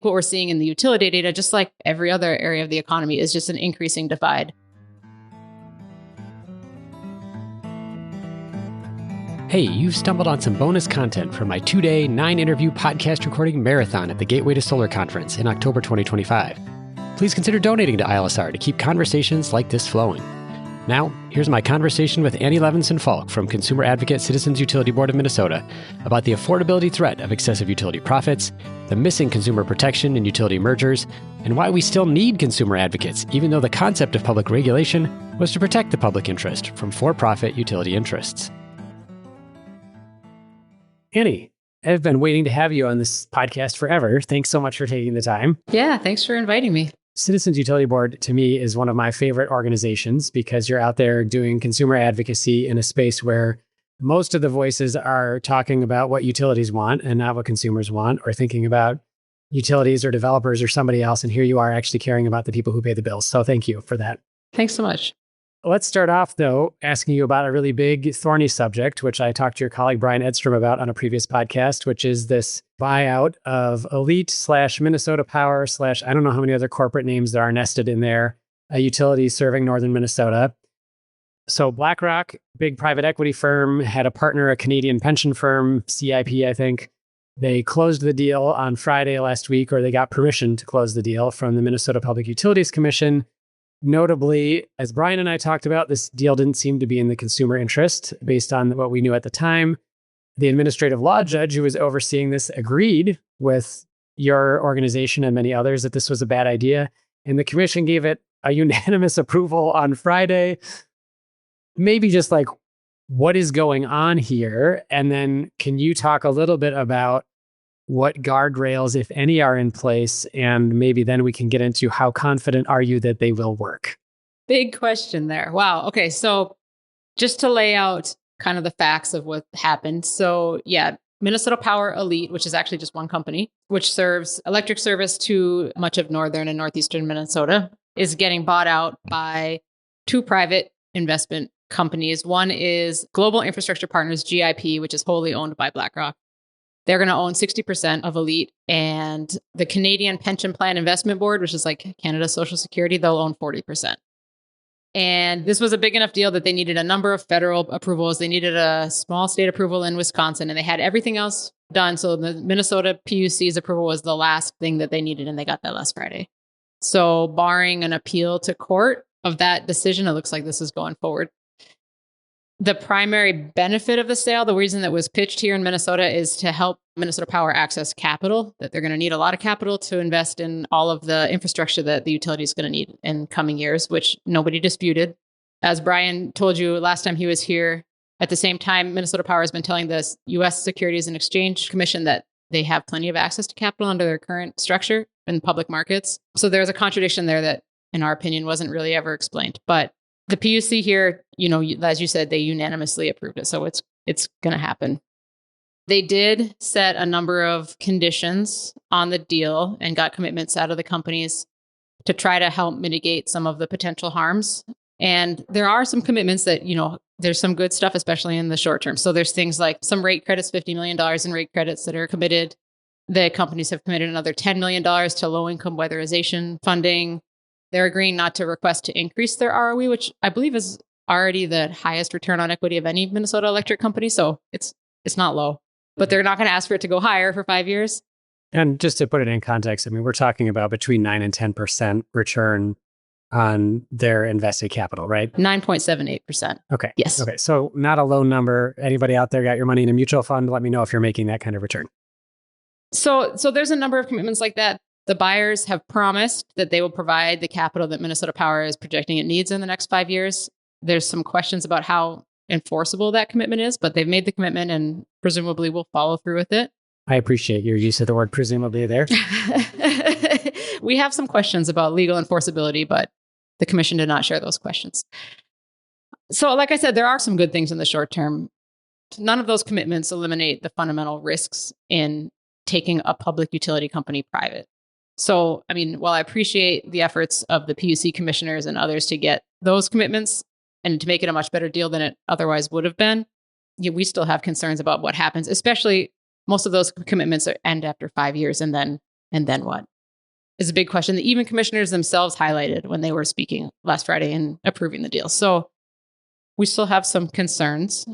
what we're seeing in the utility data, just like every other area of the economy, is just an increasing divide. Hey, you've stumbled on some bonus content from my 2-day, 9-interview podcast recording marathon at the Gateway to Solar Conference in October 2025. Please consider donating to ILSR to keep conversations like this flowing. Now, here's my conversation with Annie Levinson-Falk from Consumer Advocate Citizens Utility Board of Minnesota about the affordability threat of excessive utility profits, the missing consumer protection in utility mergers, and why we still need consumer advocates, even though the concept of public regulation was to protect the public interest from for-profit utility interests. Annie, I've been waiting to have you on this podcast forever. Thanks so much for taking the time. Yeah, thanks for inviting me. Citizens Utility Board, to me, is one of my favorite organizations because you're out there doing consumer advocacy in a space where most of the voices are talking about what utilities want and not what consumers want, or thinking about utilities or developers or somebody else. And here you are actually caring about the people who pay the bills. So thank you for that. Thanks so much. Let's start off, though, asking you about a really big, thorny subject, which I talked to your colleague Brian Edstrom about on a previous podcast, which is this buyout of Elite / Minnesota Power / I don't know how many other corporate names there are nested in there, a utility serving northern Minnesota. So BlackRock, big private equity firm, had a partner, a Canadian pension firm, CIP, I think. They closed the deal on Friday last week, or they got permission to close the deal from the Minnesota Public Utilities Commission. Notably, as Brian and I talked about, this deal didn't seem to be in the consumer interest based on what we knew at the time. The administrative law judge who was overseeing this agreed with your organization and many others that this was a bad idea. And the commission gave it a unanimous approval on Friday. Maybe just like, what is going on here? And then can you talk a little bit about what guardrails, if any, are in place? And maybe then we can get into how confident are you that they will work? Big question there. Wow. Okay. So just to lay out kind of the facts of what happened. So yeah, Minnesota Power Elite, which is actually just one company, which serves electric service to much of northern and northeastern Minnesota, is getting bought out by two private investment companies. One is Global Infrastructure Partners, GIP, which is wholly owned by BlackRock. They're going to own 60% of Elite, and the Canadian Pension Plan Investment Board, which is like Canada's Social Security, they'll own 40%. And this was a big enough deal that they needed a number of federal approvals. They needed a small state approval in Wisconsin, and they had everything else done. So the Minnesota PUC's approval was the last thing that they needed, and they got that last Friday. So barring an appeal to court of that decision, it looks like this is going forward. The primary benefit of the sale, the reason that was pitched here in Minnesota, is to help Minnesota Power access capital, that they're going to need a lot of capital to invest in all of the infrastructure that the utility is going to need in coming years, which nobody disputed. As Brian told you last time he was here, at the same time, Minnesota Power has been telling the U.S. Securities and Exchange Commission that they have plenty of access to capital under their current structure in public markets. So there's a contradiction there that, in our opinion, wasn't really ever explained. But the PUC here, as you said, they unanimously approved it. So it's going to happen. They did set a number of conditions on the deal and got commitments out of the companies to try to help mitigate some of the potential harms. And there are some commitments that, there's some good stuff, especially in the short term. So there's things like some rate credits, $50 million in rate credits that are committed. The companies have committed another $10 million to low-income weatherization funding. They're agreeing not to request to increase their ROE, which I believe is already the highest return on equity of any Minnesota electric company. So it's not low, but they're not going to ask for it to go higher for 5 years. And just to put it in context, we're talking about between 9 and 10% return on their invested capital, right? 9.78%. Okay. Yes. Okay. So not a low number. Anybody out there got your money in a mutual fund? Let me know if you're making that kind of return. So there's a number of commitments like that. The buyers have promised that they will provide the capital that Minnesota Power is projecting it needs in the next 5 years. There's some questions about how enforceable that commitment is, but they've made the commitment and presumably will follow through with it. I appreciate your use of the word presumably there. We have some questions about legal enforceability, but the commission did not share those questions. So like I said, there are some good things in the short term. None of those commitments eliminate the fundamental risks in taking a public utility company private. So, while I appreciate the efforts of the PUC commissioners and others to get those commitments and to make it a much better deal than it otherwise would have been, we still have concerns about what happens, especially most of those commitments end after 5 years. And then what? is a big question that even commissioners themselves highlighted when they were speaking last Friday and approving the deal. So we still have some concerns.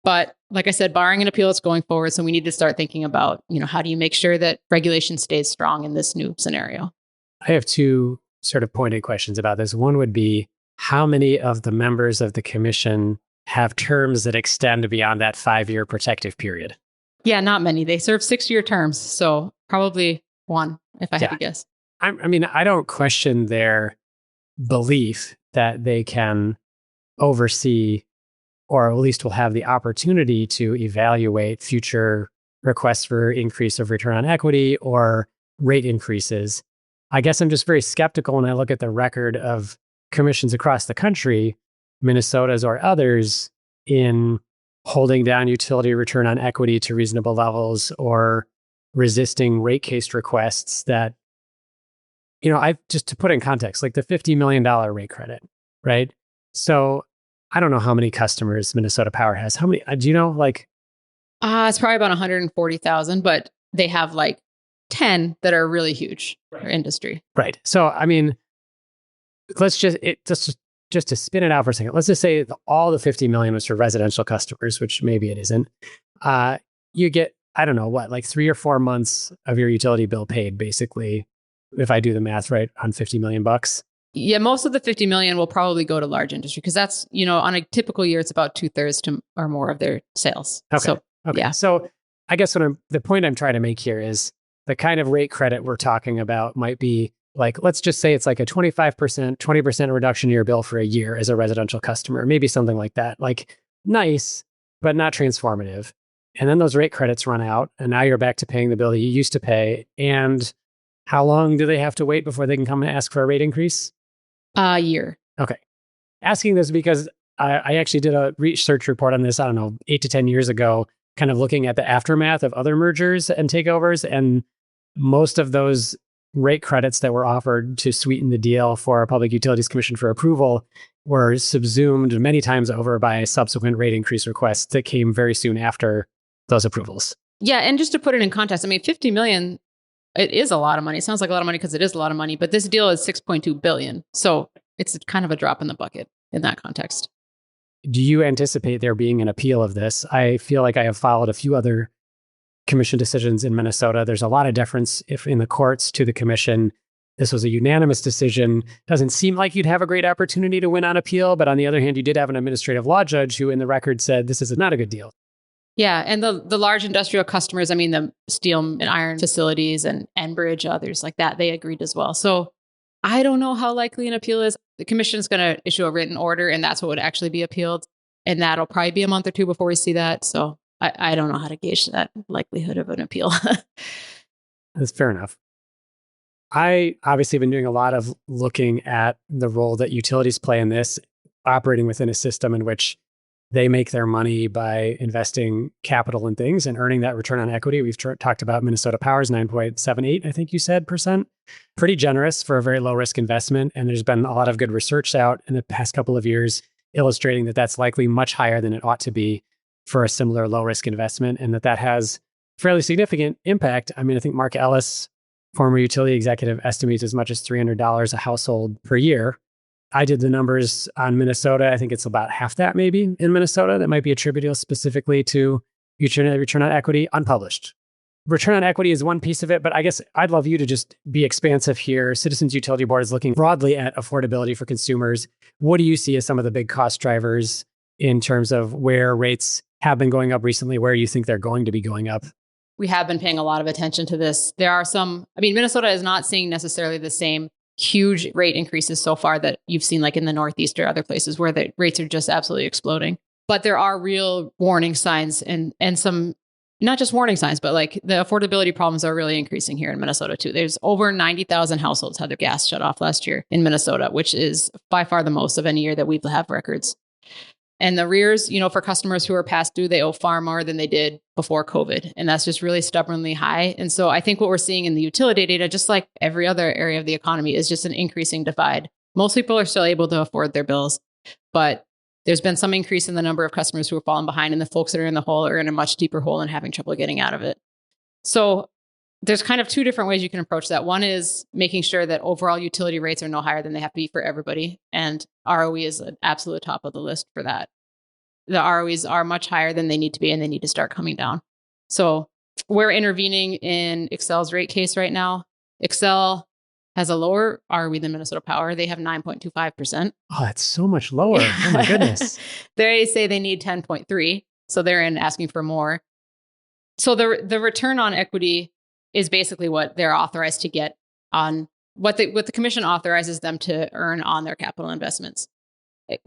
But like I said, barring an appeal, it's going forward. So we need to start thinking about, how do you make sure that regulation stays strong in this new scenario? I have two sort of pointed questions about this. One would be, how many of the members of the commission have terms that extend beyond that 5-year protective period? Yeah, not many. They serve 6-year terms. So probably one, if I had to guess. I don't question their belief that they can oversee, or at least will have the opportunity to evaluate future requests for increase of return on equity or rate increases. I guess I'm just very skeptical when I look at the record of commissions across the country, Minnesota's or others, in holding down utility return on equity to reasonable levels or resisting rate case requests that, I just to put in context, like the $50 million rate credit, right? So I don't know how many customers Minnesota Power has. How many, do you know, like? It's probably about 140,000, but they have like 10 that are really huge for industry. Right. So, let's just to spin it out for a second. Let's just say all the 50 million was for residential customers, which maybe it isn't. You get, I don't know what, like 3 or 4 months of your utility bill paid, basically, if I do the math right, on 50 million bucks. Yeah, most of the 50 million will probably go to large industry because that's, on a typical year, it's about 2/3 to or more of their sales. Okay. Yeah. So I guess the point I'm trying to make here is the kind of rate credit we're talking about might be like, let's just say it's like a 25%, 20% reduction in your bill for a year as a residential customer, maybe something like that. Like nice, but not transformative. And then those rate credits run out and now you're back to paying the bill that you used to pay. And how long do they have to wait before they can come and ask for a rate increase? A year. Okay. Asking this because I actually did a research report on this, 8 to 10 years ago, kind of looking at the aftermath of other mergers and takeovers. And most of those rate credits that were offered to sweeten the deal for a Public Utilities Commission for approval were subsumed many times over by subsequent rate increase requests that came very soon after those approvals. Yeah. And just to put it in context, 50 million, it is a lot of money. It sounds like a lot of money because it is a lot of money, but this deal is $6.2 billion. So it's kind of a drop in the bucket in that context. Do you anticipate there being an appeal of this? I feel like I have followed a few other commission decisions in Minnesota. There's a lot of deference in the courts to the commission. This was a unanimous decision. Doesn't seem like you'd have a great opportunity to win on appeal, but on the other hand, you did have an administrative law judge who in the record said this is not a good deal. Yeah, and the large industrial customers, the steel and iron facilities and Enbridge, others like that, they agreed as well. So I don't know how likely an appeal is. The commission is going to issue a written order, and that's what would actually be appealed. And that'll probably be a month or two before we see that. So I don't know how to gauge that likelihood of an appeal. That's fair enough. I obviously have been doing a lot of looking at the role that utilities play in this, operating within a system in which they make their money by investing capital in things and earning that return on equity. We've talked about Minnesota Power's 9.78, I think you said, percent. Pretty generous for a very low risk investment. And there's been a lot of good research out in the past couple of years illustrating that that's likely much higher than it ought to be for a similar low risk investment, and that has fairly significant impact. I think Mark Ellis, former utility executive, estimates as much as $300 a household per year. I did the numbers on Minnesota. I think it's about half that maybe in Minnesota that might be attributable specifically to return on equity, unpublished. Return on equity is one piece of it, but I guess I'd love you to just be expansive here. Citizens Utility Board is looking broadly at affordability for consumers. What do you see as some of the big cost drivers in terms of where rates have been going up recently, where you think they're going to be going up? We have been paying a lot of attention to this. There are some, Minnesota is not seeing necessarily the same huge rate increases so far that you've seen like in the Northeast or other places where the rates are just absolutely exploding. But there are real warning signs and some, not just warning signs, but like the affordability problems are really increasing here in Minnesota too. There's over 90,000 households had their gas shut off last year in Minnesota, which is by far the most of any year that we have records. And the arrears, for customers who are past due, they owe far more than they did before COVID. And that's just really stubbornly high. And so I think what we're seeing in the utility data, just like every other area of the economy, is just an increasing divide. Most people are still able to afford their bills, but there's been some increase in the number of customers who are falling behind, and the folks that are in the hole are in a much deeper hole and having trouble getting out of it. So there's kind of two different ways you can approach that. One is making sure that overall utility rates are no higher than they have to be for everybody. And ROE is an absolute top of the list for that. The ROEs are much higher than they need to be, and they need to start coming down. So we're intervening in Xcel's rate case right now. Xcel has a lower ROE than Minnesota Power. They have 9.25%. Oh, that's so much lower. Oh my goodness. They say they need 10.3. So they're asking for more. So the return on equity is basically what they're authorized to get on what the commission authorizes them to earn on their capital investments.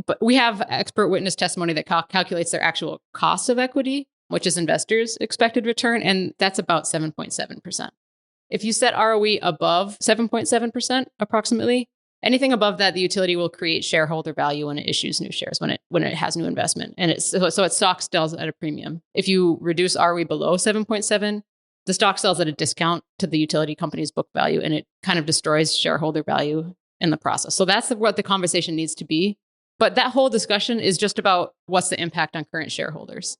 But we have expert witness testimony that calculates their actual cost of equity, which is investors' expected return, and that's about 7.7%. If you set ROE above 7.7% approximately, anything above that, the utility will create shareholder value when it issues new shares, when it has new investment. And its stock sells at a premium. If you reduce ROE below 7.7, the stock sells at a discount to the utility company's book value, and it kind of destroys shareholder value in the process. So that's what the conversation needs to be. But that whole discussion is just about what's the impact on current shareholders.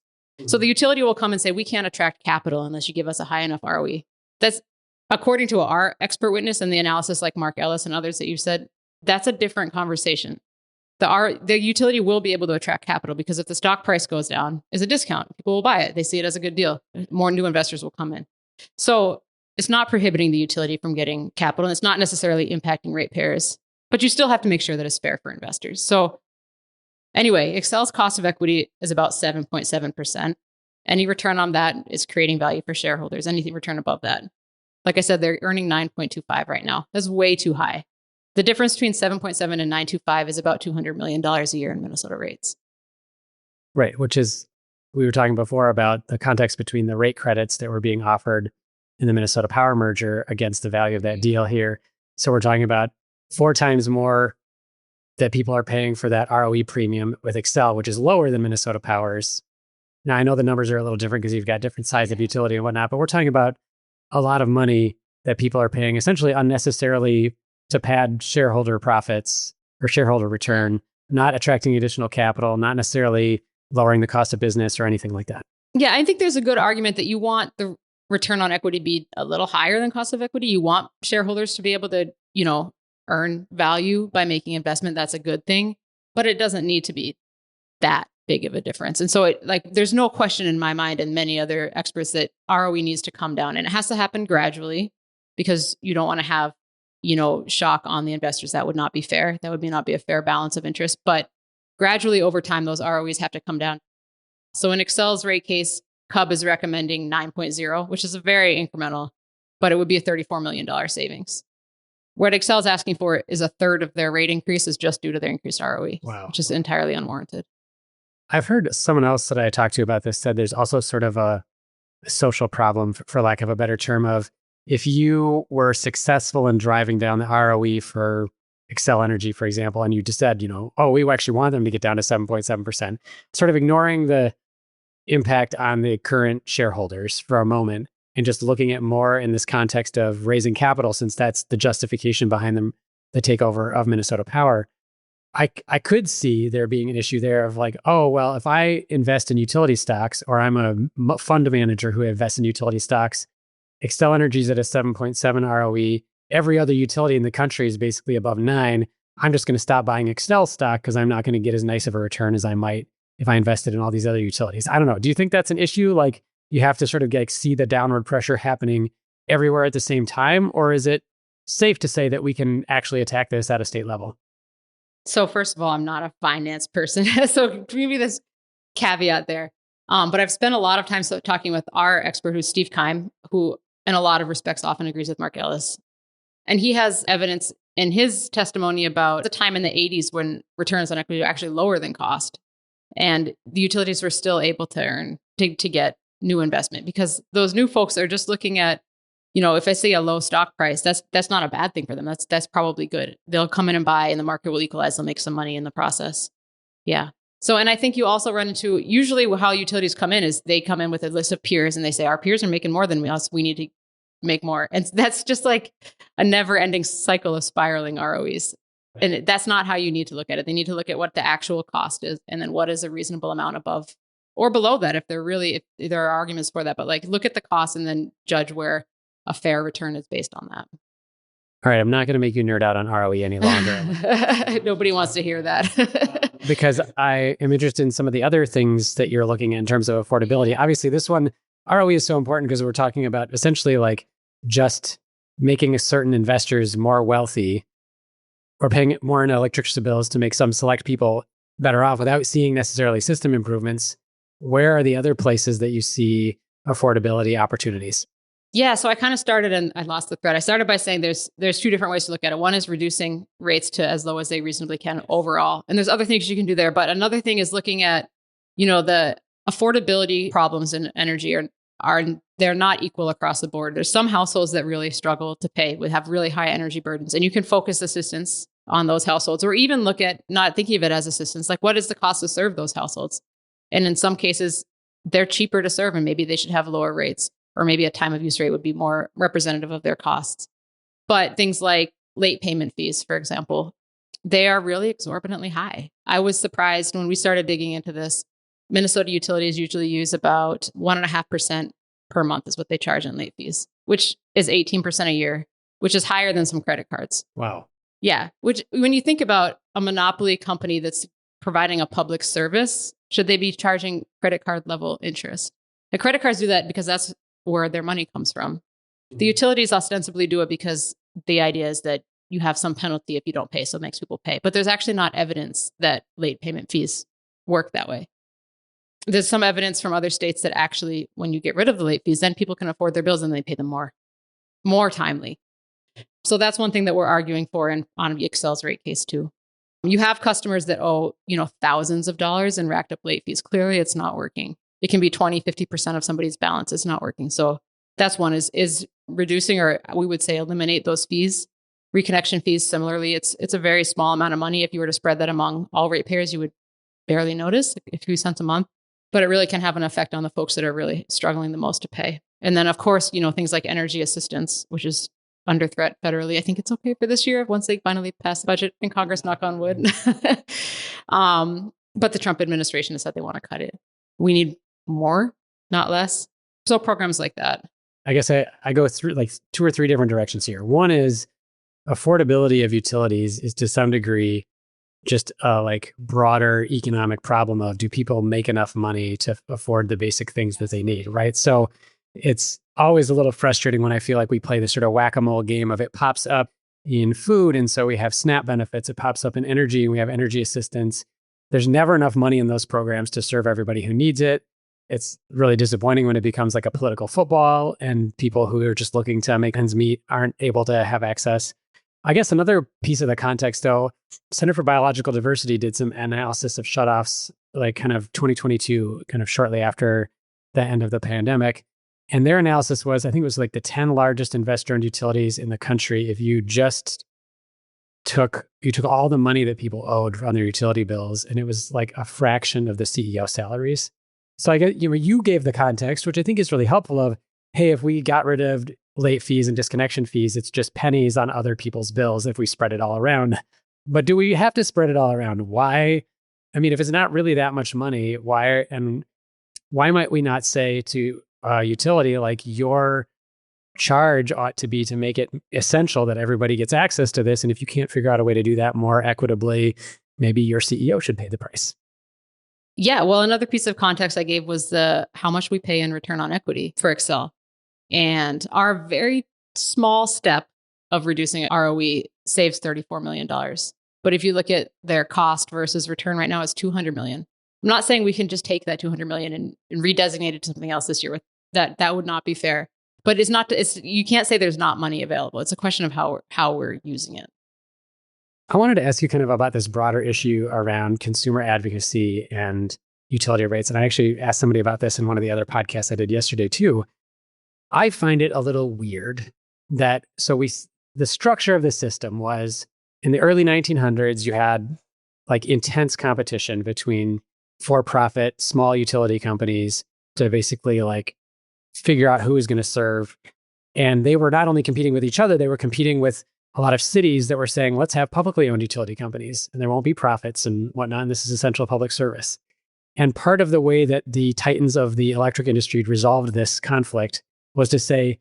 So the utility will come and say, we can't attract capital unless you give us a high enough ROE. That's according to our expert witness and the analysis like Mark Ellis and others that you said, that's a different conversation. The utility will be able to attract capital because if the stock price goes down, is a discount. People will buy it. They see it as a good deal. More new investors will come in. So it's not prohibiting the utility from getting capital, and it's not necessarily impacting ratepayers, but you still have to make sure that it's fair for investors. So anyway, Xcel's cost of equity is about 7.7%. Any return on that is creating value for shareholders. Anything return above that. Like I said, they're earning 9.25 right now. That's way too high. The difference between 7.7 and 9.25 is about $200 million a year in Minnesota rates. Right, which is, we were talking before about the context between the rate credits that were being offered in the Minnesota Power merger against the value of that deal here. So we're talking about 4 times more that people are paying for that ROE premium with Xcel, which is lower than Minnesota Power's. Now, I know the numbers are a little different because you've got different size of utility and whatnot, but we're talking about a lot of money that people are paying essentially unnecessarily to pad shareholder profits or shareholder return, not attracting additional capital, not necessarily lowering the cost of business or anything like that. Yeah, I think there's a good argument that you want the return on equity to be a little higher than cost of equity. You want shareholders to be able to, earn value by making investment. That's a good thing, but it doesn't need to be that big of a difference. And so there's no question in my mind and many other experts that ROE needs to come down, and it has to happen gradually because you don't want to have, shock on the investors. That would not be fair. That would not be a fair balance of interest, but gradually over time, those ROEs have to come down. So in Xcel's rate case, CUB is recommending 9.0, which is a very incremental, but it would be a $34 million savings. What Xcel is asking for is a third of their rate increase is just due to their increased ROE, which is entirely unwarranted. I've heard someone else that I talked to about this said there's also sort of a social problem, for lack of a better term, of if you were successful in driving down the ROE for Xcel Energy, for example, and you just said, we actually want them to get down to 7.7%, sort of ignoring the impact on the current shareholders for a moment and just looking at more in this context of raising capital, since that's the justification behind the takeover of Minnesota Power. I could see there being an issue there of if I invest in utility stocks, or I'm a fund manager who invests in utility stocks, Xcel Energy is at a 7.7 ROE. Every other utility in the country is basically above 9. I'm just going to stop buying Xcel stock because I'm not going to get as nice of a return as I might if I invested in all these other utilities. I don't know. Do you think that's an issue? You have to sort of see the downward pressure happening everywhere at the same time? Or is it safe to say that we can actually attack this at a state level? So first of all, I'm not a finance person. So give me this caveat there. But I've spent a lot of time talking with our expert, who's Steve Keim, who in a lot of respects often agrees with Mark Ellis. And he has evidence in his testimony about the time in the 80s when returns on equity were actually lower than cost. And the utilities were still able to get new investment, because those new folks are just looking at, if I see a low stock price, that's not a bad thing for them. That's probably good. They'll come in and buy, and the market will equalize. They'll make some money in the process. Yeah. So, and I think you also run into, usually how utilities come in is they come in with a list of peers and they say, our peers are making more than us. We need to make more. And that's just like a never ending cycle of spiraling ROEs. And that's not how you need to look at it. They need to look at what the actual cost is, and then what is a reasonable amount above or below that, if there are arguments for that. But look at the cost and then judge where a fair return is based on that. All right, I'm not going to make you nerd out on ROE any longer. Nobody wants to hear that. Because I am interested in some of the other things that you're looking at in terms of affordability. Obviously, this one, ROE is so important because we're talking about essentially like just making certain investors more wealthy or paying more in electricity bills to make some select people better off without seeing necessarily system improvements. Where are the other places that you see affordability opportunities? Yeah, so I kind of started and I lost the thread. I started by saying there's two different ways to look at it. One is reducing rates to as low as they reasonably can overall. And there's other things you can do there. But another thing is looking at, the affordability problems in energy are they're not equal across the board. There's some households that really struggle to pay, would have really high energy burdens. And you can focus assistance on those households, or even look at not thinking of it as assistance, like what is the cost to serve those households? And in some cases, they're cheaper to serve and maybe they should have lower rates. Or maybe a time of use rate would be more representative of their costs. But things like late payment fees, for example, they are really exorbitantly high. I was surprised when we started digging into this. Minnesota utilities usually use about 1.5% per month is what they charge in late fees, which is 18% a year, which is higher than some credit cards. Wow. Yeah. Which when you think about a monopoly company that's providing a public service, should they be charging credit card level interest? The credit cards do that because that's where their money comes from. The utilities ostensibly do it because the idea is that you have some penalty if you don't pay, so it makes people pay. But there's actually not evidence that late payment fees work that way. There's some evidence from other states that actually, when you get rid of the late fees, then people can afford their bills and they pay them more timely. So that's one thing that we're arguing for on Excel's rate case too. You have customers that owe, thousands of dollars in racked up late fees. Clearly, it's not working. It can be 20, 50% of somebody's balance is not working. So that's one is reducing, or we would say eliminate those fees. Reconnection fees, similarly, it's a very small amount of money. If you were to spread that among all ratepayers, you would barely notice a few cents a month, but it really can have an effect on the folks that are really struggling the most to pay. And then, of course, things like energy assistance, which is under threat federally. I think it's okay for this year once they finally pass the budget in Congress, knock on wood. But the Trump administration has said they want to cut it. We need more, not less. So programs like that. I guess I go through like 2 or 3 different directions here. One is affordability of utilities is to some degree just a like broader economic problem of, do people make enough money to afford the basic things that they need, right? So it's always a little frustrating when I feel like we play this sort of whack-a-mole game of it pops up in food. And so we have SNAP benefits. It pops up in energy and we have energy assistance. There's never enough money in those programs to serve everybody who needs it. It's really disappointing when it becomes like a political football and people who are just looking to make ends meet aren't able to have access. I guess another piece of the context, though, Center for Biological Diversity did some analysis of shutoffs, like kind of 2022, kind of shortly after the end of the pandemic. And their analysis was, I think it was like the 10 largest investor-owned utilities in the country. If you just took all the money that people owed on their utility bills, and it was like a fraction of the CEO salaries. So I get, you gave the context, which I think is really helpful of, hey, if we got rid of late fees and disconnection fees, it's just pennies on other people's bills if we spread it all around. But do we have to spread it all around? Why? I mean, if it's not really that much money, why might we not say to a utility, like, your charge ought to be to make it essential that everybody gets access to this. And if you can't figure out a way to do that more equitably, maybe your CEO should pay the price. Yeah, well, another piece of context I gave was how much we pay in return on equity for Excel. And our very small step of reducing ROE saves $34 million. But if you look at their cost versus return right now, it's $200 million. I'm not saying we can just take that $200 million and redesignate it to something else this year. That would not be fair. But you can't say there's not money available. It's a question of how we're using it. I wanted to ask you kind of about this broader issue around consumer advocacy and utility rates. And I actually asked somebody about this in one of the other podcasts I did yesterday too. I find it a little weird that, the structure of the system was, in the early 1900s, you had like intense competition between for-profit small utility companies to basically like figure out who was going to serve. And they were not only competing with each other, they were competing with a lot of cities that were saying, let's have publicly owned utility companies and there won't be profits and whatnot. And this is essential public service. And part of the way that the titans of the electric industry resolved this conflict was to say,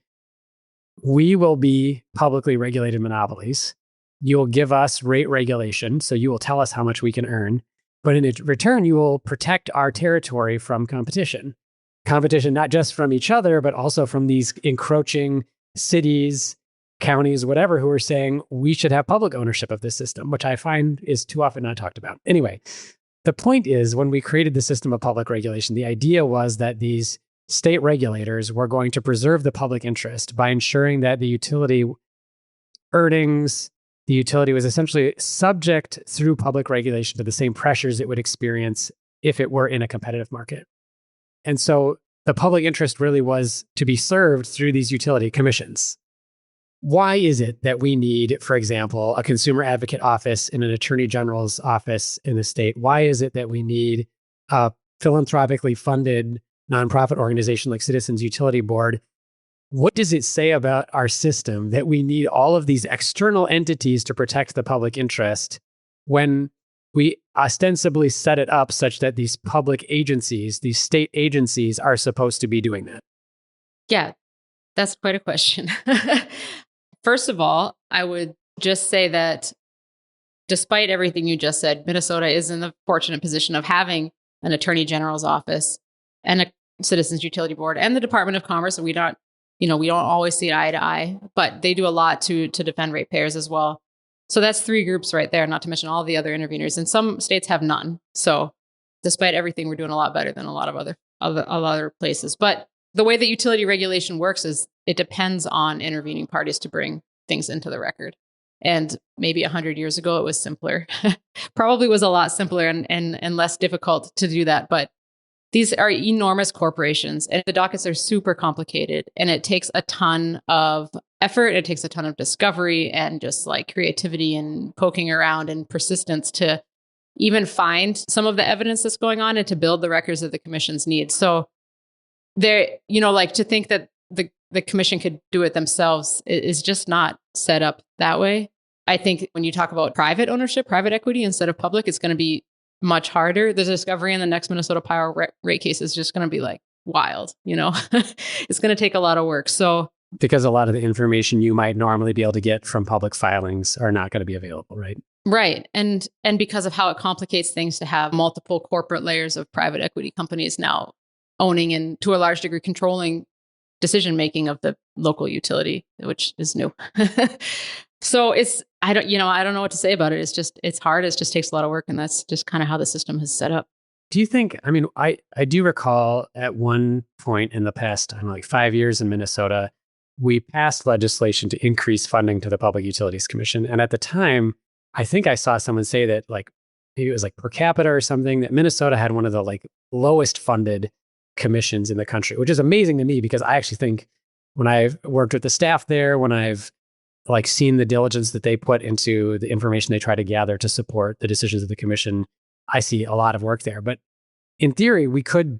we will be publicly regulated monopolies. You will give us rate regulation, so you will tell us how much we can earn. But in return, you will protect our territory from competition. Competition not just from each other, but also from these encroaching cities, counties, whatever, who are saying we should have public ownership of this system, which I find is too often not talked about. Anyway, the point is, when we created the system of public regulation, the idea was that these state regulators were going to preserve the public interest by ensuring that the utility earnings, the utility was essentially subject through public regulation to the same pressures it would experience if it were in a competitive market. And so the public interest really was to be served through these utility commissions. Why is it that we need, for example, a consumer advocate office in an attorney general's office in the state? Why is it that we need a philanthropically funded nonprofit organization like Citizens Utility Board? What does it say about our system that we need all of these external entities to protect the public interest when we ostensibly set it up such that these public agencies, these state agencies, are supposed to be doing that? Yeah, that's quite a question. First of all, I would just say that despite everything you just said, Minnesota is in the fortunate position of having an attorney general's office and a Citizens Utility Board and the Department of Commerce. And we don't always see eye to eye, but they do a lot to defend ratepayers as well. So that's three groups right there, not to mention all the other interveners. And some states have none. So despite everything, we're doing a lot better than a lot of other places. But the way that utility regulation works is it depends on intervening parties to bring things into the record. And maybe 100 years ago, it was simpler. Probably was a lot simpler and less difficult to do that. But these are enormous corporations and the dockets are super complicated. And it takes a ton of effort. It takes a ton of discovery and just like creativity and poking around and persistence to even find some of the evidence that's going on and to build the records that the commissions need. So there, to think that the commission could do it themselves is just not set up that way. I think when you talk about private ownership, private equity instead of public, it's going to be much harder. The discovery in the next Minnesota Power rate case is just going to be like wild, It's going to take a lot of work. So because a lot of the information you might normally be able to get from public filings are not going to be available, right? Right. And because of how it complicates things to have multiple corporate layers of private equity companies now owning and to a large degree controlling decision-making of the local utility, which is new. So I don't know what to say about it. It's hard. It just takes a lot of work. And that's just kind of how the system is set up. Do you think, I do recall at one point in the past, 5 years in Minnesota, we passed legislation to increase funding to the Public Utilities Commission. And at the time, I think I saw someone say that maybe it was per capita or something, that Minnesota had one of the lowest funded commissions in the country, which is amazing to me because I actually think when I've worked with the staff there, when I've seen the diligence that they put into the information they try to gather to support the decisions of the commission, I see a lot of work there. But in theory, we could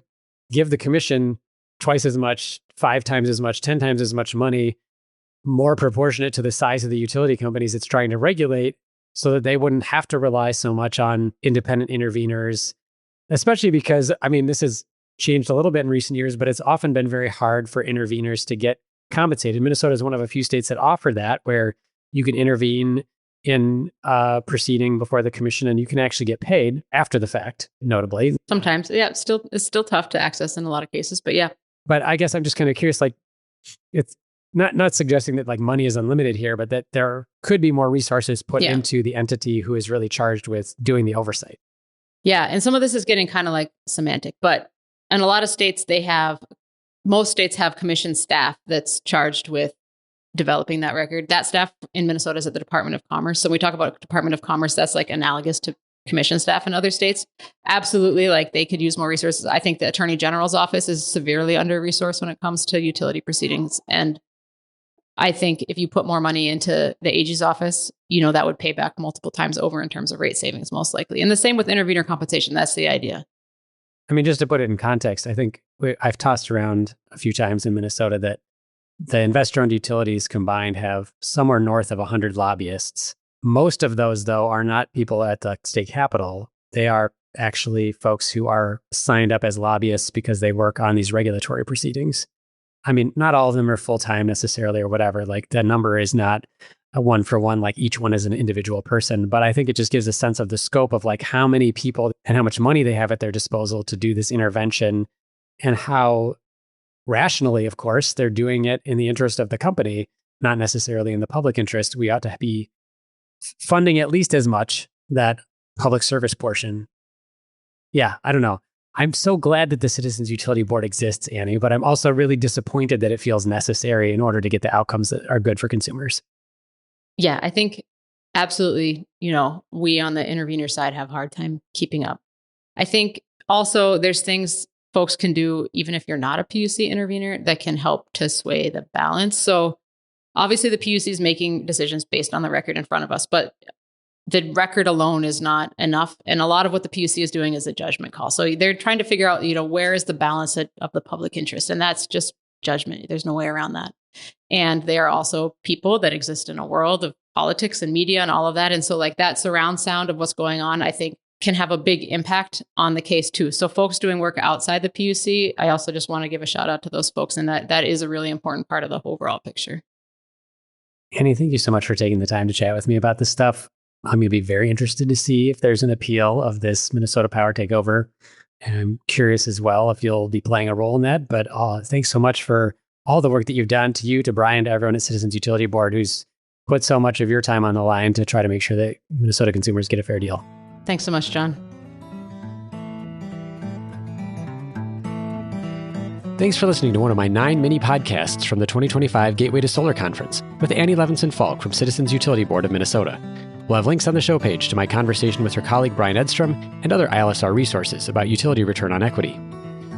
give the commission twice as much, 5 times as much, 10 times as much money, more proportionate to the size of the utility companies it's trying to regulate, so that they wouldn't have to rely so much on independent interveners, especially because, this has changed a little bit in recent years, but it's often been very hard for interveners to get compensated. Minnesota is one of a few states that offer that, where you can intervene in a proceeding before the commission and you can actually get paid after the fact, notably. Sometimes, yeah, it's still tough to access in a lot of cases, but yeah. But I guess I'm just kind of curious, it's not suggesting that money is unlimited here, but that there could be more resources put into the entity who is really charged with doing the oversight. Yeah, and some of this is getting kind of semantic, but in a lot of states, most states have commission staff that's charged with developing that record. That staff in Minnesota is at the Department of Commerce. So when we talk about Department of Commerce, that's analogous to commission staff in other states. Absolutely, they could use more resources. I think the Attorney General's office is severely under-resourced when it comes to utility proceedings. And I think if you put more money into the AG's office, that would pay back multiple times over in terms of rate savings, most likely. And the same with intervener compensation. That's the idea. Just to put it in context, I think I've tossed around a few times in Minnesota that the investor-owned utilities combined have somewhere north of 100 lobbyists. Most of those, though, are not people at the state capitol. They are actually folks who are signed up as lobbyists because they work on these regulatory proceedings. I mean, not all of them are full-time necessarily or whatever. Like the number is not a one for one, like each one is an individual person. But I think it just gives a sense of the scope of like how many people and how much money they have at their disposal to do this intervention, and how rationally, of course, they're doing it in the interest of the company, not necessarily in the public interest. We ought to be funding at least as much that public service portion. Yeah, I don't know. I'm so glad that the Citizens Utility Board exists, Annie, but I'm also really disappointed that it feels necessary in order to get the outcomes that are good for consumers. Yeah, I think absolutely, we on the intervener side have a hard time keeping up. I think also there's things folks can do, even if you're not a PUC intervener, that can help to sway the balance. So obviously the PUC is making decisions based on the record in front of us, but the record alone is not enough. And a lot of what the PUC is doing is a judgment call. So they're trying to figure out, where is the balance of the public interest? And that's just judgment. There's no way around that. And they are also people that exist in a world of politics and media and all of that. And so like that surround sound of what's going on, I think can have a big impact on the case too. So folks doing work outside the PUC, I also just want to give a shout out to those folks. And that is a really important part of the overall picture. Annie, thank you so much for taking the time to chat with me about this stuff. I'm going to be very interested to see if there's an appeal of this Minnesota Power takeover. And I'm curious as well if you'll be playing a role in that. But thanks so much for all the work that you've done, to you, to Brian, to everyone at Citizens Utility Board who's put so much of your time on the line to try to make sure that Minnesota consumers get a fair deal. Thanks so much, John. Thanks for listening to one of my 9 mini podcasts from the 2025 Gateway to Solar Conference with Annie Levinson-Falk from Citizens Utility Board of Minnesota. We'll have links on the show page to my conversation with her colleague Brian Edstrom and other ILSR resources about utility return on equity.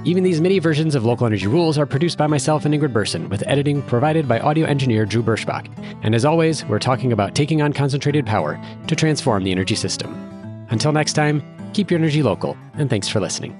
Even these mini versions of Local Energy Rules are produced by myself and Ingrid Burson, with editing provided by audio engineer Drew Birschbach. And as always, we're talking about taking on concentrated power to transform the energy system. Until next time, keep your energy local, and thanks for listening.